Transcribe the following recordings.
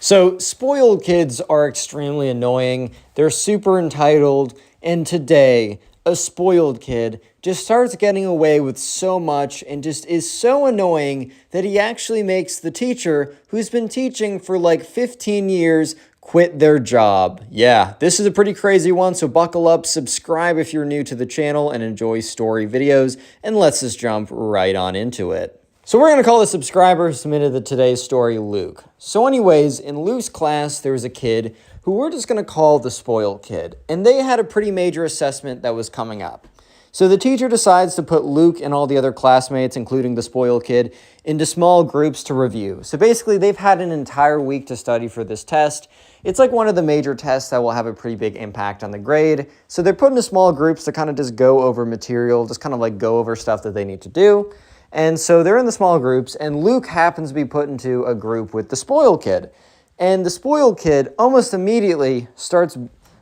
So spoiled kids are extremely annoying. They're super entitled. And today, a spoiled kid just starts getting away with so much and just is so annoying that he actually makes the teacher who's been teaching for like 15 years quit their job. Yeah, this is a pretty crazy one, so buckle up, subscribe if you're new to the channel and enjoy story videos, and let's just jump right on into it. So we're going to call the subscriber who submitted today's story Luke. So anyways, in Luke's class, there was a kid who we're just going to call the spoiled kid, and they had a pretty major assessment that was coming up. So the teacher decides to put Luke and all the other classmates, including the spoiled kid, into small groups to review. So basically, they've had an entire week to study for this test. It's like one of the major tests that will have a pretty big impact on the grade. So they're put into small groups to kind of just go over material, just kind of like go over stuff that they need to do. And so they're in the small groups, and Luke happens to be put into a group with the spoiled kid. And the spoiled kid almost immediately starts,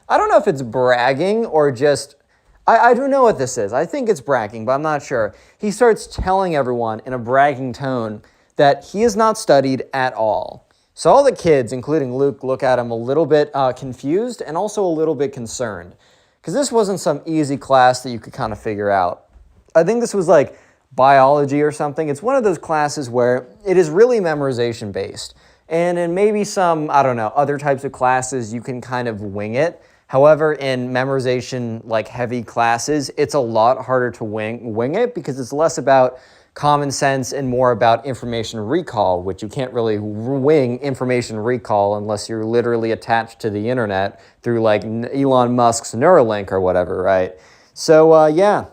I don't know if it's bragging or just, I don't know what this is. I think it's bragging, but I'm not sure. He starts telling everyone in a bragging tone that he has not studied at all. So all the kids, including Luke, look at him a little bit confused and also a little bit concerned, because this wasn't some easy class that you could kind of figure out. I think this was like biology or something. It's one of those classes where it is really memorization based. And in maybe some, I don't know, other types of classes, you can kind of wing it. However, in memorization, like heavy classes, it's a lot harder to wing it because it's less about common sense and more about information recall, which you can't really wing information recall unless you're literally attached to the internet through like Elon Musk's Neuralink or whatever, right? So yeah,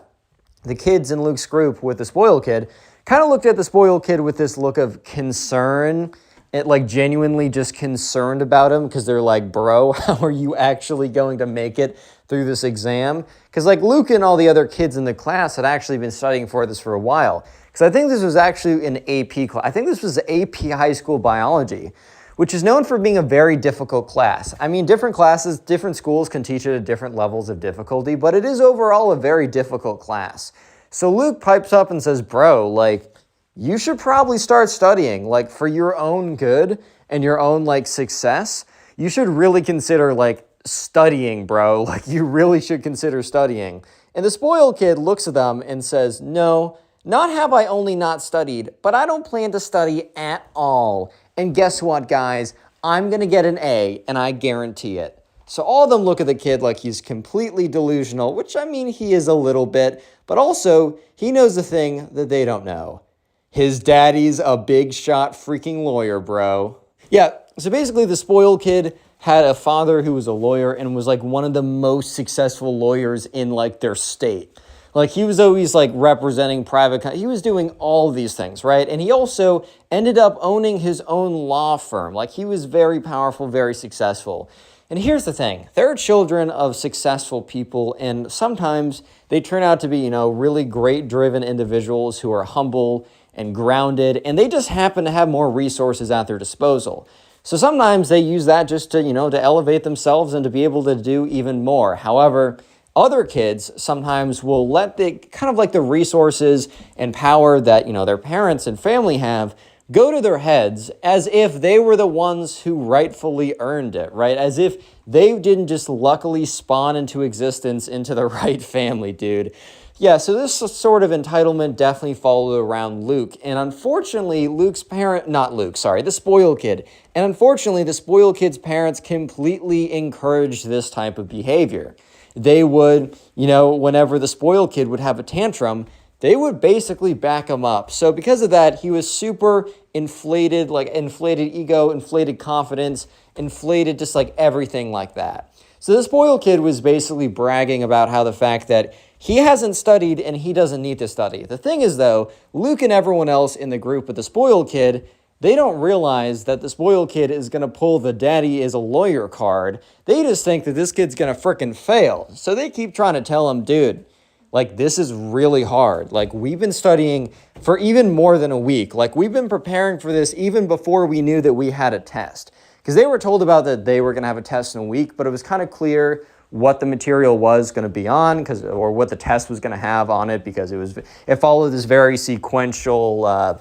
the kids in Luke's group with the spoiled kid kind of looked at the spoiled kid with this look of concern. It like genuinely just concerned about him because they're like, bro, how are you actually going to make it through this exam? Because like Luke and all the other kids in the class had actually been studying for this for a while. Because I think this was actually an AP class. I think this was AP high school biology, which is known for being a very difficult class. I mean, different classes, different schools can teach it at different levels of difficulty, but it is overall a very difficult class. So Luke pipes up and says, bro, like, you should probably start studying, like, for your own good and your own, like, success. You should really consider, like, studying, bro. Like, you really should consider studying. And the spoiled kid looks at them and says, no, not have I only not studied, but I don't plan to study at all. And guess what, guys? I'm going to get an A, and I guarantee it. So all of them look at the kid like he's completely delusional, which, I mean, he is a little bit, but also he knows the thing that they don't know. His daddy's a big shot freaking lawyer, bro. Yeah, so basically the spoiled kid had a father who was a lawyer and was like one of the most successful lawyers in like their state. Like he was always like representing he was doing all these things, right? And he also ended up owning his own law firm. Like he was very powerful, very successful. And here's the thing, they're children of successful people, and sometimes they turn out to be, you know, really great driven individuals who are humble and grounded, and they just happen to have more resources at their disposal. So sometimes they use that just to, you know, to elevate themselves and to be able to do even more. However, other kids sometimes will let the kind of like the resources and power that, you know, their parents and family have go to their heads as if they were the ones who rightfully earned it, right? As if they didn't just luckily spawn into existence into the right family, dude. Yeah, so this sort of entitlement definitely followed around Luke. And unfortunately, the spoiled kid. And unfortunately, the spoiled kid's parents completely encouraged this type of behavior. They would, you know, whenever the spoiled kid would have a tantrum, they would basically back him up. So because of that, he was super inflated, like inflated ego, inflated confidence, inflated just like everything like that. So the spoiled kid was basically bragging about how the fact that he hasn't studied and he doesn't need to study. The thing is though, Luke and everyone else in the group with the spoiled kid, they don't realize that the spoiled kid is going to pull the daddy is a lawyer card. They just think that this kid's going to frickin' fail. So they keep trying to tell him, dude, like, this is really hard. Like, we've been studying for even more than a week. Like, we've been preparing for this even before we knew that we had a test. Because they were told about that they were going to have a test in a week, but it was kind of clear what the material was going to be on, or what the test was going to have on it, because it followed this very sequential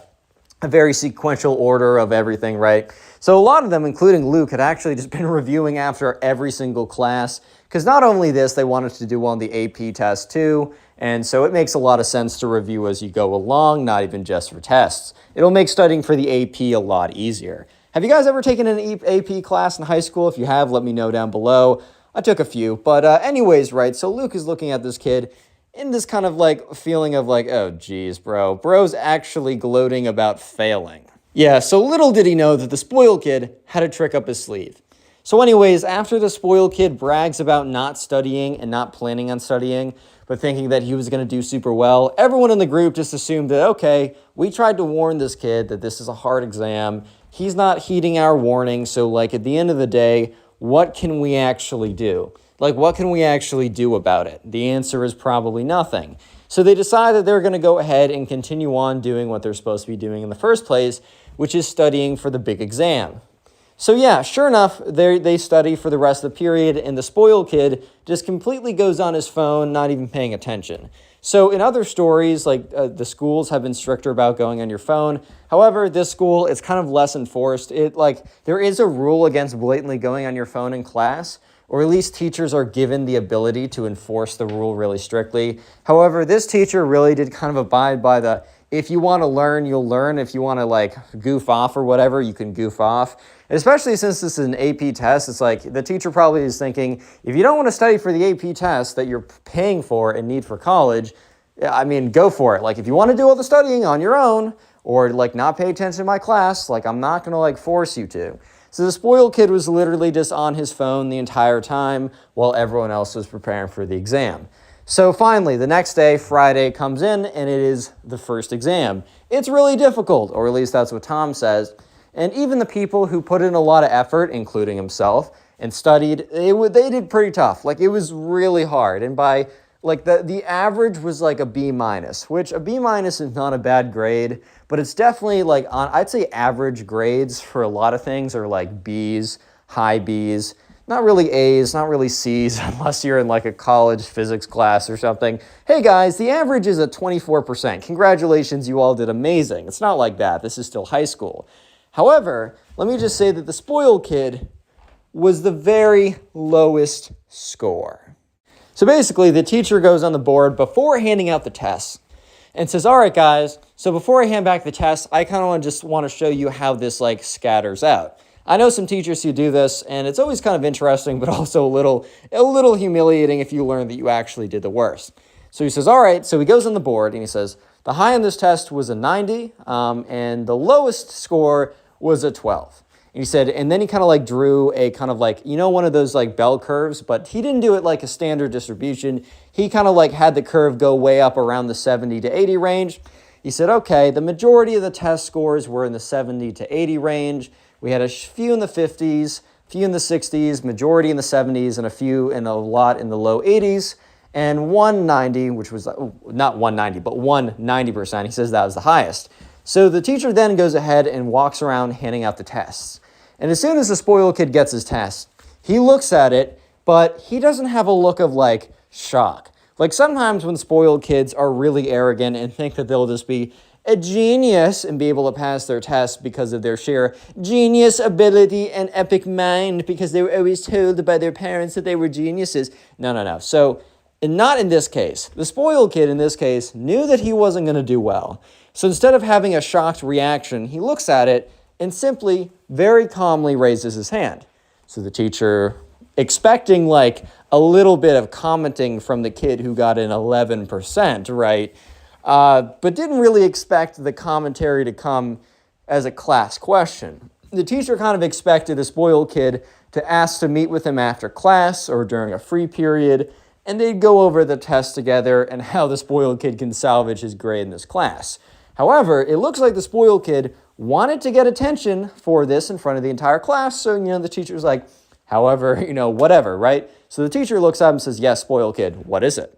a very sequential order of everything, right? So a lot of them, including Luke, had actually just been reviewing after every single class, because not only this, they wanted to do well on the AP test too, and so it makes a lot of sense to review as you go along, not even just for tests. It'll make studying for the AP a lot easier. Have you guys ever taken an AP class in high school? If you have, let me know down below. I took a few, but anyways, right, so Luke is looking at this kid in this kind of like feeling of like, oh geez, bro's actually gloating about failing. Yeah, so little did he know that the spoiled kid had a trick up his sleeve. So anyways, after the spoiled kid brags about not studying and not planning on studying, but thinking that he was going to do super well, everyone in the group just assumed that, okay, we tried to warn this kid that this is a hard exam. He's not heeding our warning, so like at the end of the day, what can we actually do? Like, what can we actually do about it? The answer is probably nothing. So they decide that they're going to go ahead and continue on doing what they're supposed to be doing in the first place, which is studying for the big exam. So yeah, sure enough, they study for the rest of the period, and the spoiled kid just completely goes on his phone, not even paying attention. So in other stories, like the schools have been stricter about going on your phone. However, this school, it's kind of less enforced. There is a rule against blatantly going on your phone in class, or at least teachers are given the ability to enforce the rule really strictly. However, this teacher really did kind of abide by the, if you want to learn, you'll learn. If you want to like goof off or whatever, you can goof off. And especially since this is an AP test, it's like the teacher probably is thinking, if you don't want to study for the AP test that you're paying for and need for college, I mean, go for it. Like if you want to do all the studying on your own or like not pay attention to my class, like I'm not going to like force you to. So the spoiled kid was literally just on his phone the entire time while everyone else was preparing for the exam. So finally, the next day, Friday, comes in and it is the first exam. It's really difficult, or at least that's what Tom says. And even the people who put in a lot of effort, including himself, and studied, they did pretty tough. Like it was really hard. And by like the average was like a B minus, which a B minus is not a bad grade, but it's definitely like I'd say average grades for a lot of things are like Bs, high Bs, not really A's, not really C's, unless you're in like a college physics class or something. Hey guys, the average is at 24%. Congratulations, you all did amazing. It's not like that. This is still high school. However, let me just say that the spoiled kid was the very lowest score. So basically, the teacher goes on the board before handing out the tests and says, all right, guys, so before I hand back the test, I kind of just want to show you how this like scatters out. I know some teachers who do this, and it's always kind of interesting, but also a little humiliating if you learn that you actually did the worst. So he says, all right, so he goes on the board and he says, the high on this test was a 90, and the lowest score was a 12. And he said, and then he kind of like drew a kind of like, you know, one of those like bell curves, but he didn't do it like a standard distribution. He kind of like had the curve go way up around the 70 to 80 range. He said, okay, the majority of the test scores were in the 70 to 80 range. We had a few in the 50s, a few in the 60s, majority in the 70s, and a few and a lot in the low 80s. And 190, which was not 190, but 190%. He says that was the highest. So the teacher then goes ahead and walks around handing out the tests. And as soon as the spoiled kid gets his test, he looks at it, but he doesn't have a look of like shock. Like sometimes when spoiled kids are really arrogant and think that they'll just be a genius and be able to pass their test because of their sheer genius ability and epic mind because they were always told by their parents that they were geniuses. No. So and not in this case. The spoiled kid in this case knew that he wasn't going to do well. So instead of having a shocked reaction, he looks at it and simply, very calmly raises his hand. So the teacher, expecting like a little bit of commenting from the kid who got an 11%, right? But didn't really expect the commentary to come as a class question. The teacher kind of expected the spoiled kid to ask to meet with him after class or during a free period, and they'd go over the test together and how the spoiled kid can salvage his grade in this class. However, it looks like the spoiled kid wanted to get attention for this in front of the entire class, so, the teacher's like, however, whatever, right? So the teacher looks at him and says, yes, spoiled kid, what is it?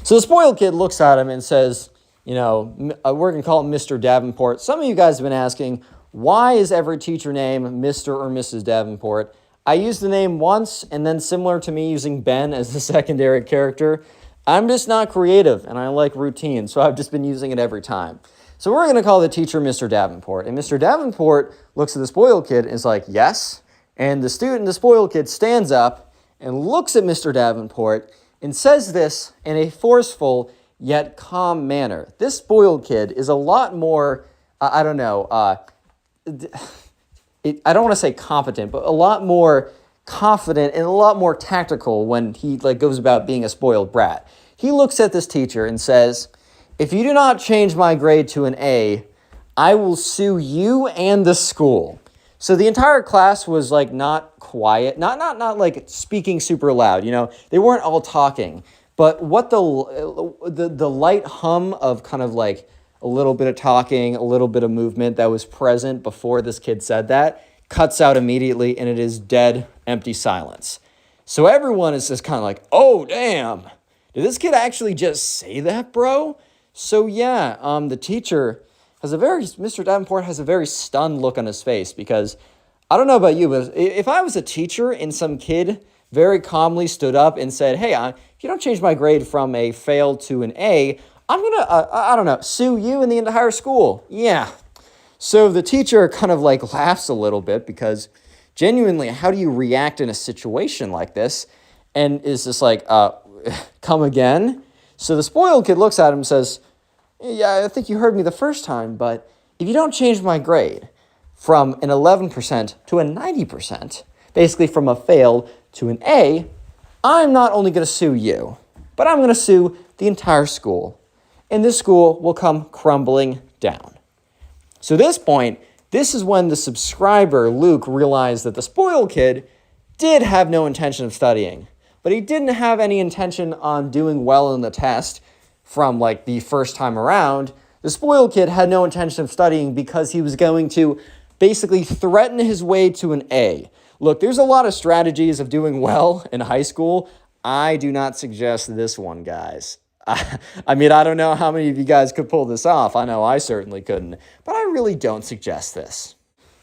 So the spoiled kid looks at him and says, we're going to call him Mr. Davenport. Some of you guys have been asking, why is every teacher named Mr. or Mrs. Davenport? I used the name once, and then similar to me using Ben as the secondary character, I'm just not creative, and I like routine, so I've just been using it every time. So we're going to call the teacher Mr. Davenport. And Mr. Davenport looks at the spoiled kid and is like, yes. And the spoiled kid, stands up and looks at Mr. Davenport and says this in a forceful yet calm manner. This spoiled kid is a lot more, I don't want to say competent, but a lot more confident and a lot more tactical when he goes about being a spoiled brat. He looks at this teacher and says, if you do not change my grade to an A, I will sue you and the school. So the entire class was not quiet, not like speaking super loud. They weren't all talking, but what the light hum of kind of like a little bit of talking, a little bit of movement that was present before this kid said that cuts out immediately, and it is dead, empty silence. So everyone is just kind of like, oh damn, did this kid actually just say that, bro? So yeah, the teacher Mr. Davenport has a very stunned look on his face, because I don't know about you, but if I was a teacher and some kid very calmly stood up and said, hey, if you don't change my grade from a fail to an A, I'm going to, sue you and the entire school. Yeah. So the teacher kind of laughs a little bit, because genuinely, how do you react in a situation like this? And is just come again? So the spoiled kid looks at him and says, yeah, I think you heard me the first time, but if you don't change my grade from an 11% to a 90%, basically from a fail to an A, I'm not only going to sue you, but I'm going to sue the entire school. And this school will come crumbling down. So at this point, this is when the subscriber, Luke, realized that the spoiled kid did have no intention of studying, but he didn't have any intention on doing well in the test from the first time around. The spoiled kid had no intention of studying because he was going to basically threaten his way to an A. Look, there's a lot of strategies of doing well in high school. I do not suggest this one, guys. I mean, I don't know how many of you guys could pull this off. I know I certainly couldn't, but I really don't suggest this.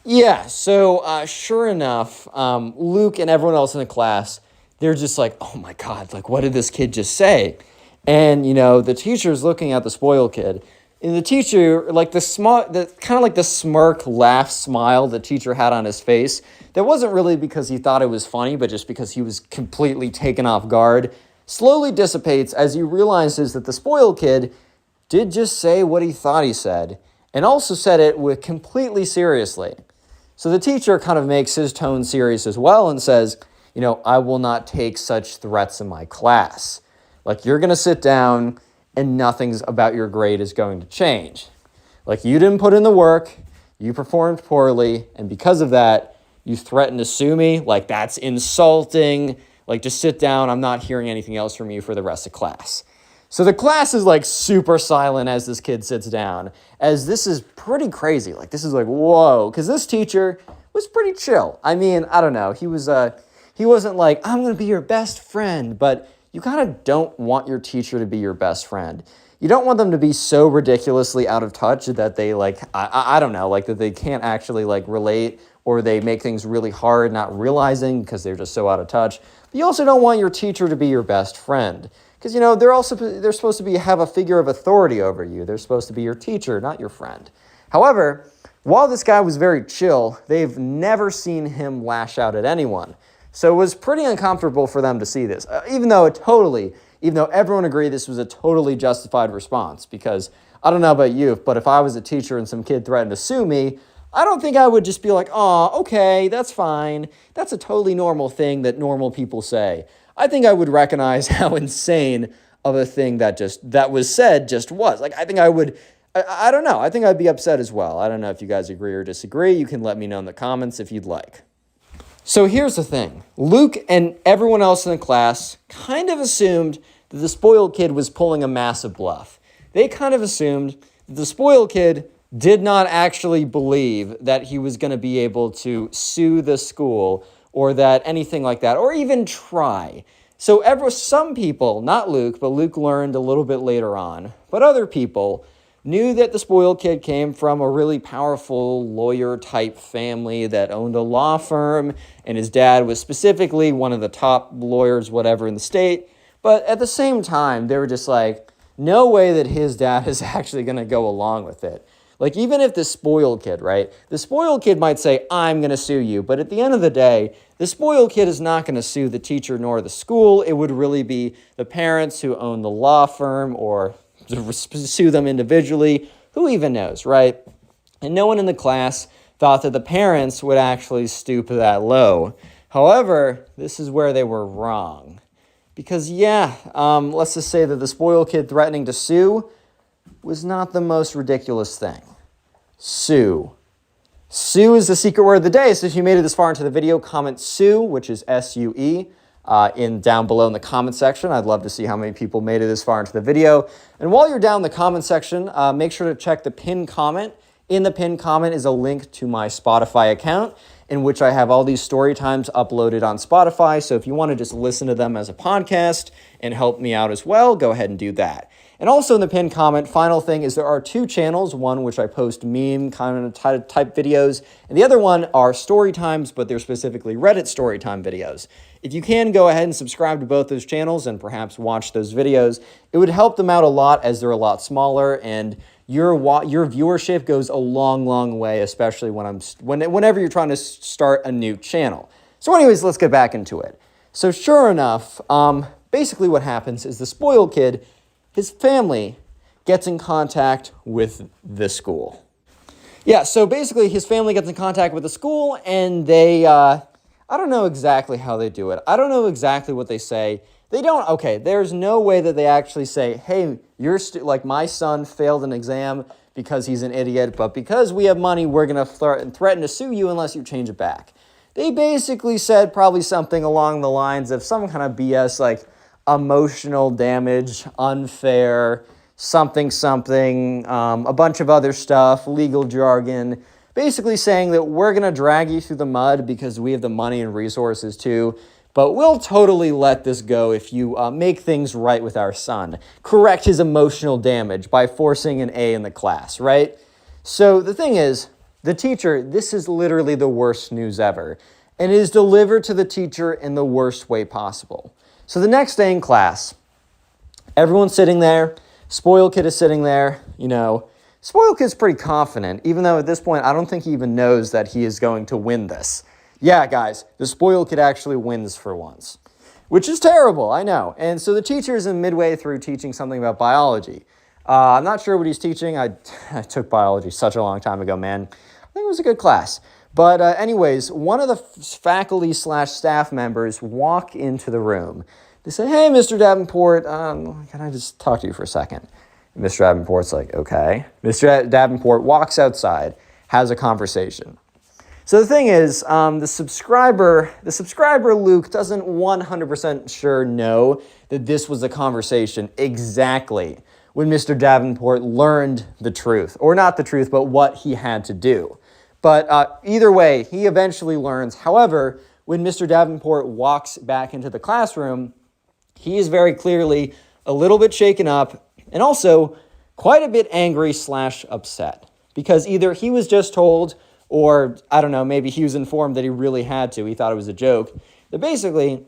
Yeah, so sure enough, Luke and everyone else in the class, they're just like, oh my God, what did this kid just say? And, the teacher's looking at the spoiled kid, and the teacher, the smirk, laugh, smile the teacher had on his face, that wasn't really because he thought it was funny, but just because he was completely taken off guard, slowly dissipates as he realizes that the spoiled kid did just say what he thought he said, and also said it with completely seriously. So the teacher kind of makes his tone serious as well and says, I will not take such threats in my class. You're going to sit down and nothing's about your grade is going to change. You didn't put in the work, you performed poorly, and because of that, you threatened to sue me. That's insulting. Just sit down. I'm not hearing anything else from you for the rest of class. So the class is super silent as this kid sits down, as this is pretty crazy. This is whoa, because this teacher was pretty chill. I mean, I don't know. He wasn't I'm going to be your best friend, but you kind of don't want your teacher to be your best friend. You don't want them to be so ridiculously out of touch that they I don't know, that they can't actually relate, or they make things really hard not realizing because they're just so out of touch. But you also don't want your teacher to be your best friend, because they're supposed to have a figure of authority over you. They're supposed to be your teacher, not your friend. However, while this guy was very chill, they've never seen him lash out at anyone. So it was pretty uncomfortable for them to see this, even though everyone agreed this was a totally justified response, because I don't know about you, but if I was a teacher and some kid threatened to sue me, I don't think I would just be like, oh, okay, that's fine. That's a totally normal thing that normal people say. I think I would recognize how insane of a thing that was said just was. I think I would, I don't know. I think I'd be upset as well. I don't know if you guys agree or disagree. You can let me know in the comments if you'd like. So here's the thing. Luke and everyone else in the class kind of assumed that the spoiled kid was pulling a massive bluff. They kind of assumed that the spoiled kid did not actually believe that he was going to be able to sue the school, or that anything like that, or even try. So some people, not Luke, but Luke learned a little bit later on, but other people knew that the spoiled kid came from a really powerful lawyer-type family that owned a law firm, and his dad was specifically one of the top lawyers, whatever, in the state. But at the same time, they were just no way that his dad is actually going to go along with it. Like, even if the spoiled kid, right? The spoiled kid might say, I'm going to sue you. But at the end of the day, the spoiled kid is not going to sue the teacher nor the school. It would really be the parents who own the law firm, or sue them individually. Who even knows, right? And no one in the class thought that the parents would actually stoop that low. However, this is where they were wrong. Because, let's just say that the spoiled kid threatening to sue was not the most ridiculous thing. Sue. Sue is the secret word of the day. So if you made it this far into the video, comment Sue, which is S-U-E, down below in the comment section. I'd love to see how many people made it this far into the video. And while you're down in the comment section, make sure to check the pinned comment. In the pinned comment is a link to my Spotify account, in which I have all these story times uploaded on Spotify. So if you want to just listen to them as a podcast and help me out as well, go ahead and do that. And also in the pinned comment, final thing is there are 2 channels, one which I post meme kind of type videos, and the other one are story times, but they're specifically Reddit story time videos. If you can, go ahead and subscribe to both those channels and perhaps watch those videos. It would help them out a lot, as they're a lot smaller, and your viewership goes a long, long way, especially whenever you're trying to start a new channel. So anyways, let's get back into it. So sure enough, basically what happens is the spoiled kid, his family, gets in contact with the school. Yeah, so basically his family gets in contact with the school, and they, I don't know exactly how they do it. I don't know exactly what they say. There's no way that they actually say, hey, my son failed an exam because he's an idiot, but because we have money, we're going to threaten to sue you unless you change it back. They basically said probably something along the lines of some kind of BS, like emotional damage, unfair, something, a bunch of other stuff, legal jargon, basically saying that we're going to drag you through the mud because we have the money and resources too, but we'll totally let this go if you make things right with our son. Correct his emotional damage by forcing an A in the class, right? So the thing is, the teacher, this is literally the worst news ever, and it is delivered to the teacher in the worst way possible. So the next day in class, everyone's sitting there, spoiled kid is sitting there, spoiled kid's pretty confident, even though at this point I don't think he even knows that he is going to win this. Yeah, guys, the spoiled kid actually wins for once, which is terrible, I know. And so the teacher is midway through teaching something about biology. I'm not sure what he's teaching. I took biology such a long time ago, man. I think it was a good class. But anyways, one of the faculty/staff members walk into the room. They say, hey, Mr. Davenport, can I just talk to you for a second? And Mr. Davenport's like, okay. Mr. Davenport walks outside, has a conversation. So the thing is, the subscriber Luke doesn't 100% sure know that this was a conversation exactly when Mr. Davenport learned the truth. Or not the truth, but what he had to do. But either way, he eventually learns. However, when Mr. Davenport walks back into the classroom, he is very clearly a little bit shaken up and also quite a bit angry/upset. Because either he was just told, or I don't know, maybe he was informed that he really had to. He thought it was a joke. But basically,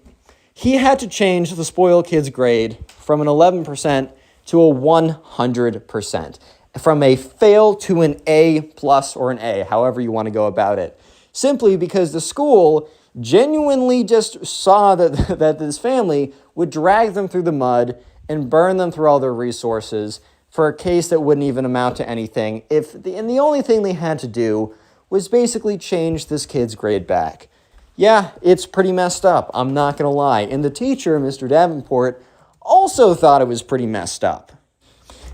he had to change the spoiled kid's grade from an 11% to a 100%. From a fail to an A plus or an A, however you want to go about it. Simply because the school genuinely just saw that this family would drag them through the mud and burn them through all their resources for a case that wouldn't even amount to anything. And the only thing they had to do was basically change this kid's grade back. Yeah, it's pretty messed up, I'm not going to lie. And the teacher, Mr. Davenport, also thought it was pretty messed up.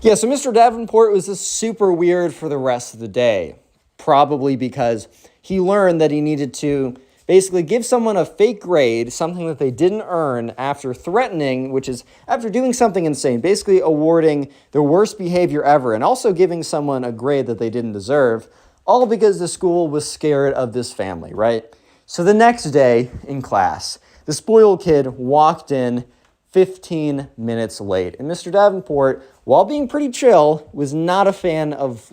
Yeah, so Mr. Davenport was just super weird for the rest of the day, probably because he learned that he needed to basically give someone a fake grade, something that they didn't earn after threatening, which is after doing something insane, basically awarding the worst behavior ever and also giving someone a grade that they didn't deserve, all because the school was scared of this family, right? So the next day in class, the spoiled kid walked in 15 minutes late. And Mr. Davenport, while being pretty chill, was not a fan of,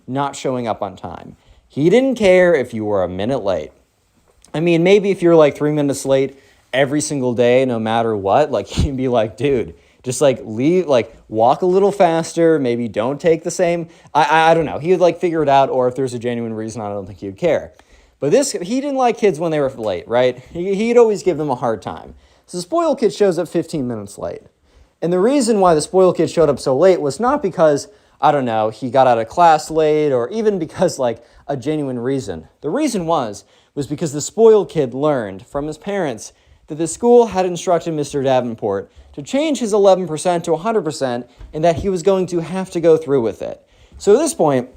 not showing up on time. He didn't care if you were a minute late. I mean, maybe if you're 3 minutes late every single day, no matter what, he'd be like, dude, Just like walk a little faster, maybe don't take the same. I don't know. He would like figure it out, or if there's a genuine reason, I don't think he would care. But he didn't like kids when they were late, right? He'd always give them a hard time. So the spoiled kid shows up 15 minutes late. And the reason why the spoiled kid showed up so late was not because, I don't know, he got out of class late or even because like a genuine reason. The reason was because the spoiled kid learned from his parents that the school had instructed Mr. Davenport to change his 11% to 100% and that he was going to have to go through with it. So at this point,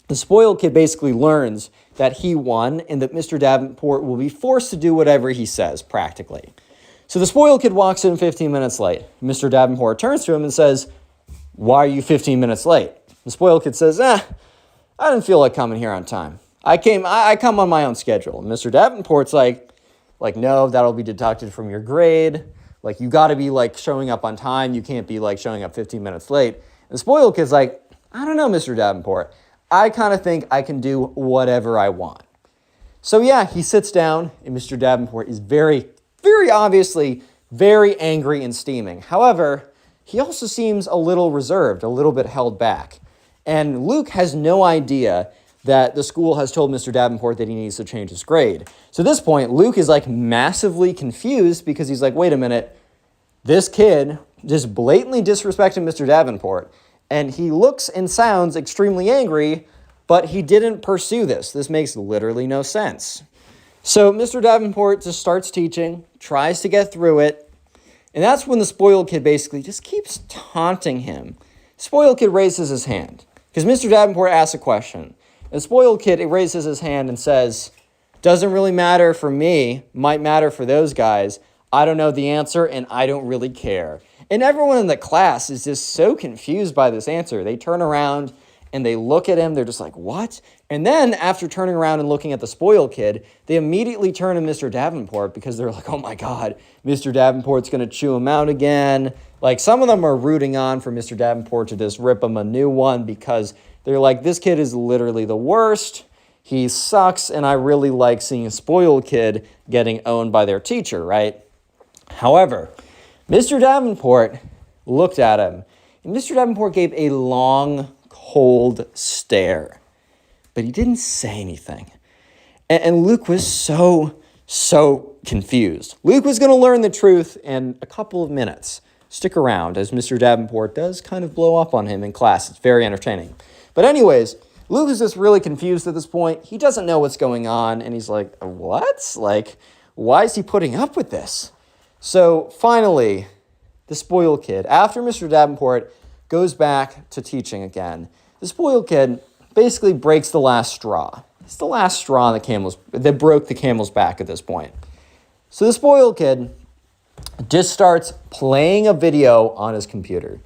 the spoiled kid basically learns that he won and that Mr. Davenport will be forced to do whatever he says, practically. So the spoiled kid walks in 15 minutes late. Mr. Davenport turns to him and says, "Why are you 15 minutes late?" The spoiled kid says, I didn't feel like coming here on time. I come on my own schedule. And Mr. Davenport's like, no, that'll be deducted from your grade. Like, you got to be, like, showing up on time. You can't be, like, showing up 15 minutes late. And the spoiled kid's like, I don't know, Mr. Davenport. I kind of think I can do whatever I want. So, yeah, he sits down, and Mr. Davenport is very, very obviously very angry and steaming. However, he also seems a little reserved, a little bit held back. And Luke has no idea that the school has told Mr. Davenport that he needs to change his grade. So at this point, Luke is like massively confused because he's like, wait a minute, this kid just blatantly disrespected Mr. Davenport, and he looks and sounds extremely angry, but he didn't pursue this. This makes literally no sense. So Mr. Davenport just starts teaching, tries to get through it, and that's when the spoiled kid basically just keeps taunting him. Spoiled kid raises his hand because Mr. Davenport asks a question. The spoiled kid raises his hand and says, doesn't really matter for me, might matter for those guys. I don't know the answer and I don't really care. And everyone in the class is just so confused by this answer. They turn around and they look at him. They're just like, what? And then after turning around and looking at the spoiled kid, they immediately turn to Mr. Davenport because they're like, oh my God, Mr. Davenport's going to chew him out again. Like, some of them are rooting on for Mr. Davenport to just rip him a new one because they're like, this kid is literally the worst. He sucks, and I really like seeing a spoiled kid getting owned by their teacher, right? However, Mr. Davenport looked at him, and Mr. Davenport gave a long, cold stare, but he didn't say anything. And Luke was so confused. Luke was going to learn the truth in a couple of minutes. Stick around, as Mr. Davenport does kind of blow up on him in class. It's very entertaining. But anyways, Luke is just really confused at this point. He doesn't know what's going on, and he's like, what? Like, why is he putting up with this? So finally, the spoiled kid, after Mr. Davenport goes back to teaching again, the spoiled kid basically breaks the last straw. It's the last straw that broke the camel's back at this point. So the spoiled kid just starts playing a video on his computer.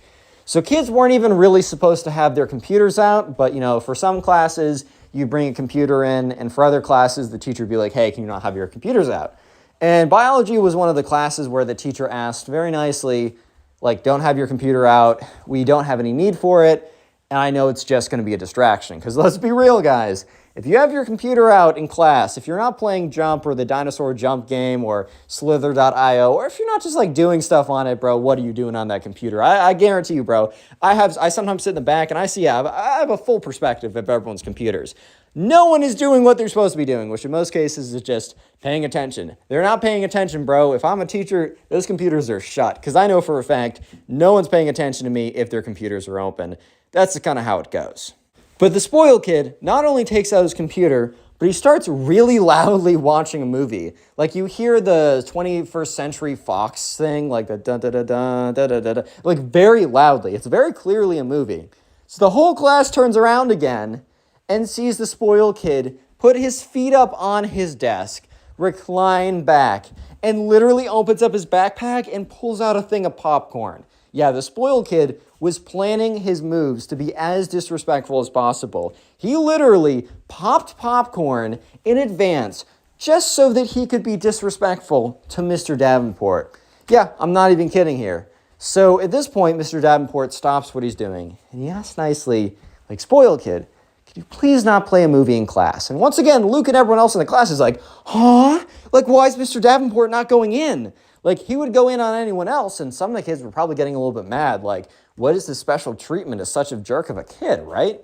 So kids weren't even really supposed to have their computers out, but, for some classes, you bring a computer in, and for other classes, the teacher would be like, hey, can you not have your computers out? And biology was one of the classes where the teacher asked very nicely, like, don't have your computer out. We don't have any need for it, and I know it's just going to be a distraction. Because let's be real, guys. If you have your computer out in class, if you're not playing Jump or the Dinosaur Jump game or Slither.io, or if you're not just like doing stuff on it, bro, what are you doing on that computer? I guarantee you, bro, I sometimes sit in the back and I have a full perspective of everyone's computers. No one is doing what they're supposed to be doing, which in most cases is just paying attention. They're not paying attention, bro. If I'm a teacher, those computers are shut, because I know for a fact no one's paying attention to me if their computers are open. That's kind of how it goes. But the spoiled kid not only takes out his computer, but he starts really loudly watching a movie. Like, you hear the 21st Century Fox thing, like the da-da-da-da, like very loudly. It's very clearly a movie. So the whole class turns around again and sees the spoiled kid put his feet up on his desk, recline back, and literally opens up his backpack and pulls out a thing of popcorn. Yeah, the spoiled kid was planning his moves to be as disrespectful as possible. He literally popped popcorn in advance just so that he could be disrespectful to Mr. Davenport. Yeah, I'm not even kidding here. So at this point, Mr. Davenport stops what he's doing, and he asks nicely, like, spoiled kid, could you please not play a movie in class? And once again, Luke and everyone else in the class is like, huh? Like, why is Mr. Davenport not going in? Like, he would go in on anyone else, and some of the kids were probably getting a little bit mad. Like, what is this special treatment to such a jerk of a kid, right?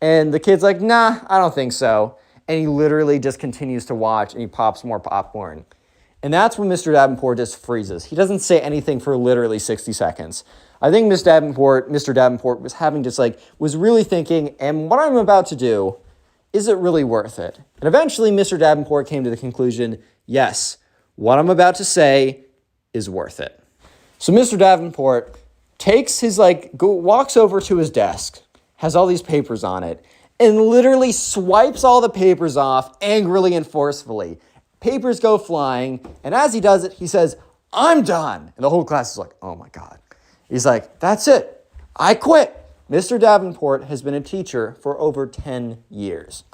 And the kid's like, nah, I don't think so. And he literally just continues to watch, and he pops more popcorn. And that's when Mr. Davenport just freezes. He doesn't say anything for literally 60 seconds. I think Mr. Davenport was was really thinking, and what I'm about to do, is it really worth it? And eventually Mr. Davenport came to the conclusion, yes, what I'm about to say is worth it. So Mr. Davenport walks over to his desk, has all these papers on it, and literally swipes all the papers off angrily and forcefully. Papers go flying, and as he does it, he says, I'm done. And the whole class is like, oh my God. He's like, that's it. I quit. Mr. Davenport has been a teacher for over 10 years.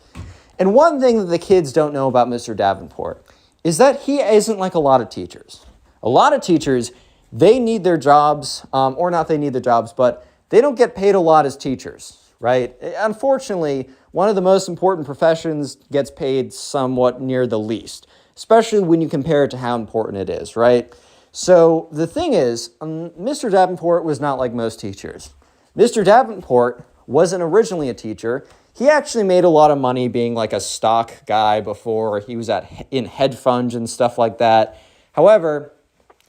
And one thing that the kids don't know about Mr. Davenport is that he isn't like a lot of teachers. A lot of teachers, they need their jobs, or not they need their jobs, but they don't get paid a lot as teachers, right? Unfortunately, one of the most important professions gets paid somewhat near the least, especially when you compare it to how important it is, right? So the thing is, Mr. Davenport was not like most teachers. Mr. Davenport wasn't originally a teacher. He actually made a lot of money being like a stock guy before. He was in hedge funds and stuff like that. However,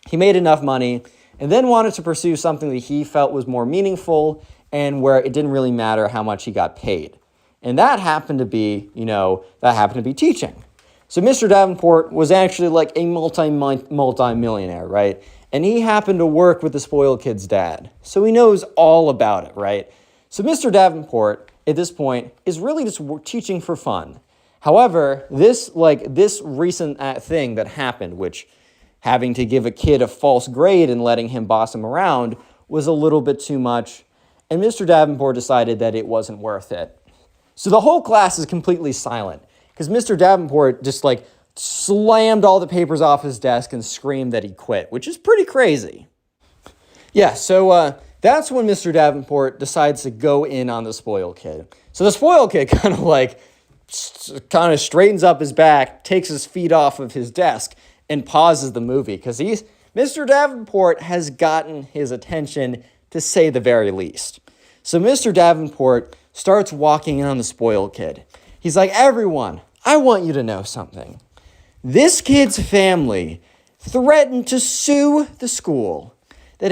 he made enough money and then wanted to pursue something that he felt was more meaningful and where it didn't really matter how much he got paid. And that happened to be, teaching. So Mr. Davenport was actually like a multi-millionaire, right? And he happened to work with the spoiled kid's dad. So he knows all about it, right? So Mr. Davenport, at this point, is really just teaching for fun. However, this recent thing that happened, which having to give a kid a false grade and letting him boss him around, was a little bit too much. And Mr. Davenport decided that it wasn't worth it. So the whole class is completely silent because Mr. Davenport just slammed all the papers off his desk and screamed that he quit, which is pretty crazy. Yeah, so that's when Mr. Davenport decides to go in on the spoiled kid. So the spoiled kid kind of straightens up his back, takes his feet off of his desk, and pauses the movie because Mr. Davenport has gotten his attention, to say the very least. So Mr. Davenport starts walking in on the spoiled kid. He's like, everyone, I want you to know something. This kid's family threatened to sue the school. That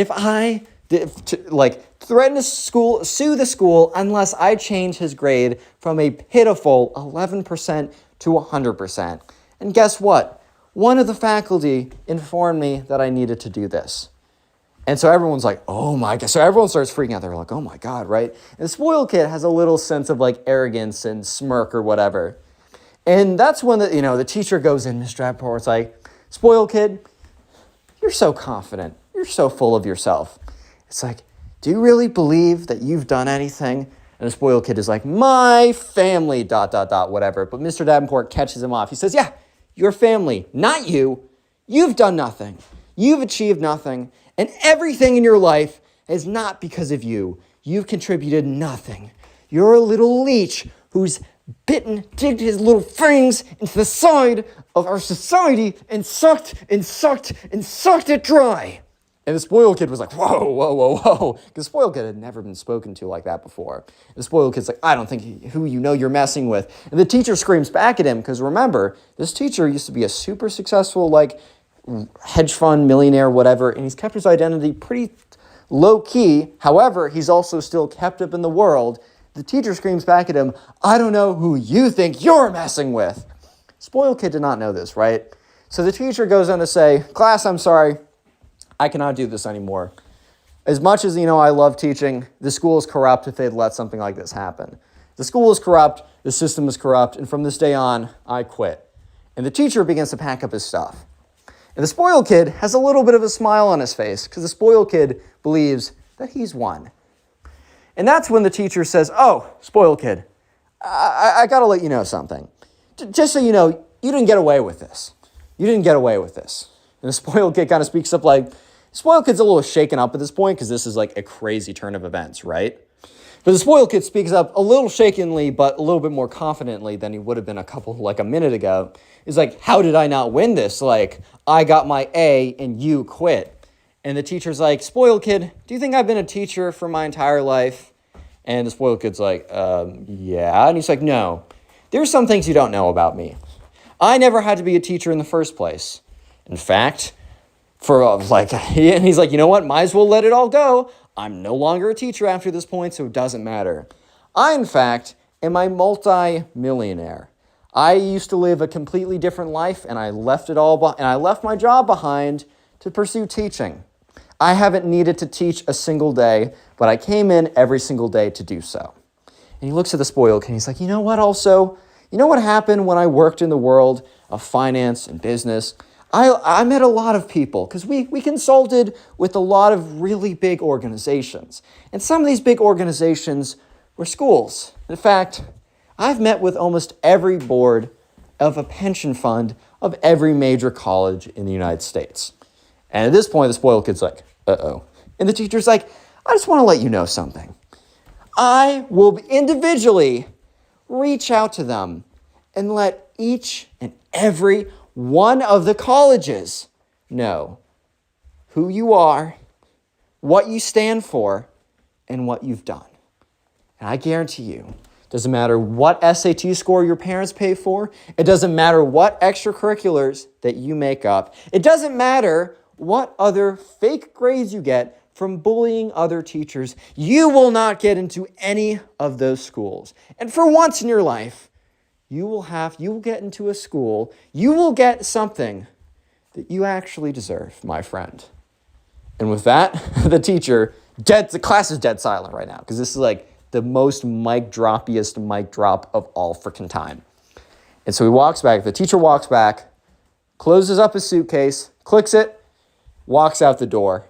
threaten to sue the school unless I change his grade from a pitiful 11% to 100%. And guess what? One of the faculty informed me that I needed to do this. And so everyone's like, oh my God. So everyone starts freaking out. They're like, oh my God, right? And the spoiled kid has a little sense of arrogance and smirk or whatever. And that's when the teacher goes in, Mr. Davenport's like, spoiled kid, you're so confident. You're so full of yourself. It's like, do you really believe that you've done anything? And the spoiled kid is like, my family, ... whatever. But Mr. Davenport catches him off. He says, yeah, your family, not you. You've done nothing. You've achieved nothing. And everything in your life is not because of you. You've contributed nothing. You're a little leech who's digged his little fangs into the side of our society and sucked it dry. And the spoiled kid was like, whoa. Because the spoiled kid had never been spoken to like that before. And the spoiled kid's like, I don't think who you're messing with. And the teacher screams back at him because remember, this teacher used to be a super successful hedge fund millionaire, whatever, and he's kept his identity pretty low key. However, he's also still kept up in the world. The teacher screams back at him, I don't know who you think you're messing with. Spoiled kid did not know this, right? So the teacher goes on to say, class, I'm sorry. I cannot do this anymore. As much as, I love teaching, the school is corrupt if they'd let something like this happen. The school is corrupt, the system is corrupt, and from this day on, I quit. And the teacher begins to pack up his stuff. And the spoiled kid has a little bit of a smile on his face because the spoiled kid believes that he's won. And that's when the teacher says, oh, spoiled kid, I got to let you know something. Just so you know, you didn't get away with this. You didn't get away with this. And the spoiled kid kind of speaks up spoiled kid's a little shaken up at this point because this is a crazy turn of events, right? But the spoiled kid speaks up a little shakenly, but a little bit more confidently than he would have been a minute ago. He's like, how did I not win this? Like, I got my A and you quit. And the teacher's like, spoiled kid, do you think I've been a teacher for my entire life? And the spoiled kid's like, yeah. And he's like, no, there's some things you don't know about me. I never had to be a teacher in the first place. In fact, and he's like, you know what? Might as well let it all go. I'm no longer a teacher after this point, so it doesn't matter. I, in fact, am a multi-millionaire. I used to live a completely different life, and I left my job behind to pursue teaching. I haven't needed to teach a single day, but I came in every single day to do so. And he looks at the spoiled kid, and he's like, you know what also? You know what happened when I worked in the world of finance and business? I met a lot of people because we consulted with a lot of really big organizations. And some of these big organizations were schools. In fact, I've met with almost every board of a pension fund of every major college in the United States. And at this point, the spoiled kid's like, uh-oh. And the teacher's like, I just want to let you know something. I will individually reach out to them and let each and every one of the colleges know who you are, what you stand for, and what you've done. And I guarantee you, doesn't matter what SAT score your parents pay for, it doesn't matter what extracurriculars that you make up, it doesn't matter what other fake grades you get from bullying other teachers, you will not get into any of those schools. And for once in your life, you will get into a school, you will get something that you actually deserve, my friend. And with that, the class is dead silent right now, because this is like the most mic droppiest mic drop of all freaking time. And so the teacher walks back, closes up his suitcase, clicks it, walks out the door,